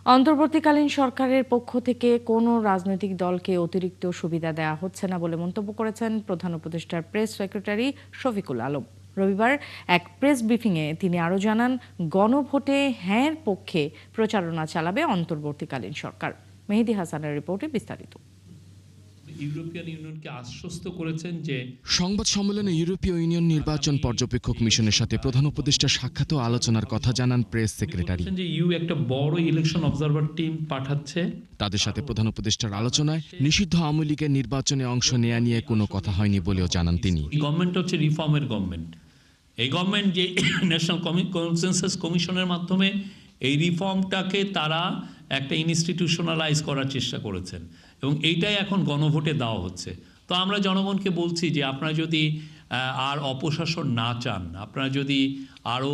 অন্তর্বর্তীকালীন সরকারের পক্ষ থেকে কোনো রাজনৈতিক দলকে অতিরিক্ত সুবিধা দেওয়া হচ্ছে না বলে মন্তব্য করেছেন প্রধান উপদেষ্টার প্রেস সেক্রেটারি শফিকুল আলম। রবিবার এক প্রেস ব্রিফিংয়ে তিনি আরও জানান, গণভোটে হ্যাঁর পক্ষে প্রচারণা চালাবে অন্তর্বর্তীকালীন সরকার। মেহেদী হাসানের রিপোর্টে বিস্তারিত। ইউরোপিয়ান ইউনিয়নকে আশ্বস্ত করেছেন যে সংবাদ সম্মেলনে ইউরোপীয় ইউনিয়ন নির্বাচন পর্যবেক্ষক মিশনের সাথে প্রধান উপদেষ্টা সাক্ষাৎ ও আলোচনার কথা জানান প্রেস সেক্রেটারি। যে ইউ একটা বড় ইলেকশন অবজারভার টিম পাঠাচ্ছে। তাদের সাথে প্রধান উপদেষ্টার আলোচনায় নিষিদ্ধ আওয়ামী লীগের নির্বাচনে অংশ নেওয়া নিয়ে কোনো কথা হয়নি বলেও জানান তিনি। গভর্নমেন্ট হচ্ছে রিফর্মের গভর্নমেন্ট। এই গভর্নমেন্ট যে ন্যাশনাল কনসেনসাস কমিশনের মাধ্যমে এই রিফর্মটাকে তারা একটা ইনস্টিটিউশনালাইজ করার চেষ্টা করেছেন এবং এইটাই এখন গণভোটে দেওয়া হচ্ছে। তো আমরা জনগণকে বলছি যে আপনারা যদি আর অপশাসন না চান, আপনারা যদি আরও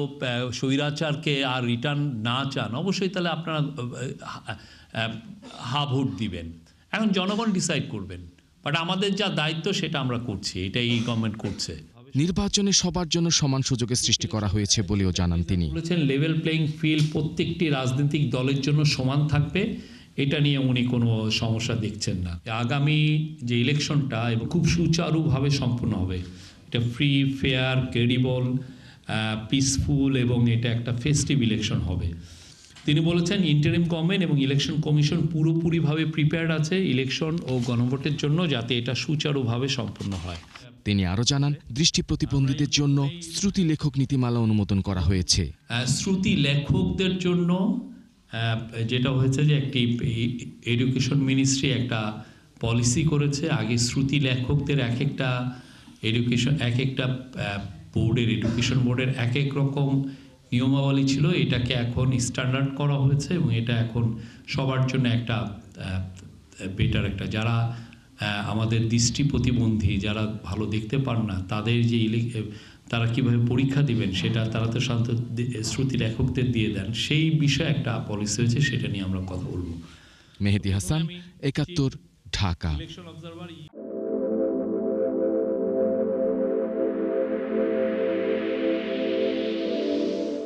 স্বৈরাচারকে আর রিটার্ন না চান, অবশ্যই তাহলে আপনারা ভোট দিবেন। এখন জনগণ ডিসাইড করবেন, বাট আমাদের যা দায়িত্ব সেটা আমরা করছি, এটাই এই গভর্নমেন্ট করছে। নির্বাচনে সবার জন্য সমান সুযোগের সৃষ্টি করা হয়েছে বলেও জানান তিনি। বলেছেন লেভেল প্লেইং ফিল্ড প্রত্যেকটি রাজনৈতিক দলের জন্য সমান থাকবে, এটা নিয়ে উনি কোনো সমস্যা দেখছেন না। আগামী যে ইলেকশনটা এবং খুব সুচারুভাবে সম্পূর্ণ হবে, এটা ফ্রি, ফেয়ার, ক্রেডিবল, পিসফুল এবং এটা একটা ফেস্টিভ ইলেকশন হবে। তিনি বলেছেন ইন্টারিম গভর্নমেন্ট এবং ইলেকশন কমিশন পুরোপুরিভাবে প্রিপেয়ার্ড আছে ইলেকশন ও গণভোটের জন্য, যাতে এটা সুচারুভাবে সম্পন্ন হয়। তিনি আরও জানান, দৃষ্টি প্রতিবন্ধীদের জন্য শ্রুতি লেখক নীতিমালা অনুমোদন করা হয়েছে। শ্রুতি লেখকদের জন্য যেটা হয়েছে যে একটি এডুকেশন মিনিস্ট্রি একটা পলিসি করেছে। আগে শ্রুতি লেখকদের এক একটা বোর্ডের এডুকেশন বোর্ডের এক এক রকম নিয়মাবলী ছিল, এটাকে এখন স্ট্যান্ডার্ড করা হয়েছে এবং এটা এখন সবার জন্য একটা বেটার একটা, যারা আমাদের দৃষ্টি প্রতিবন্ধী, যারা ভালো দেখতে পান না, তাদের যে তারা কিভাবে পরীক্ষা দিবেন সেটা তারা তো শ্রুতি লেখকদের দিয়ে দেন, সেই বিষয়ে একটা পলিসি হয়েছে, সেটা নিয়ে আমরা কথা বলবো। মেহেদী হাসান, ৭১, ঢাকা।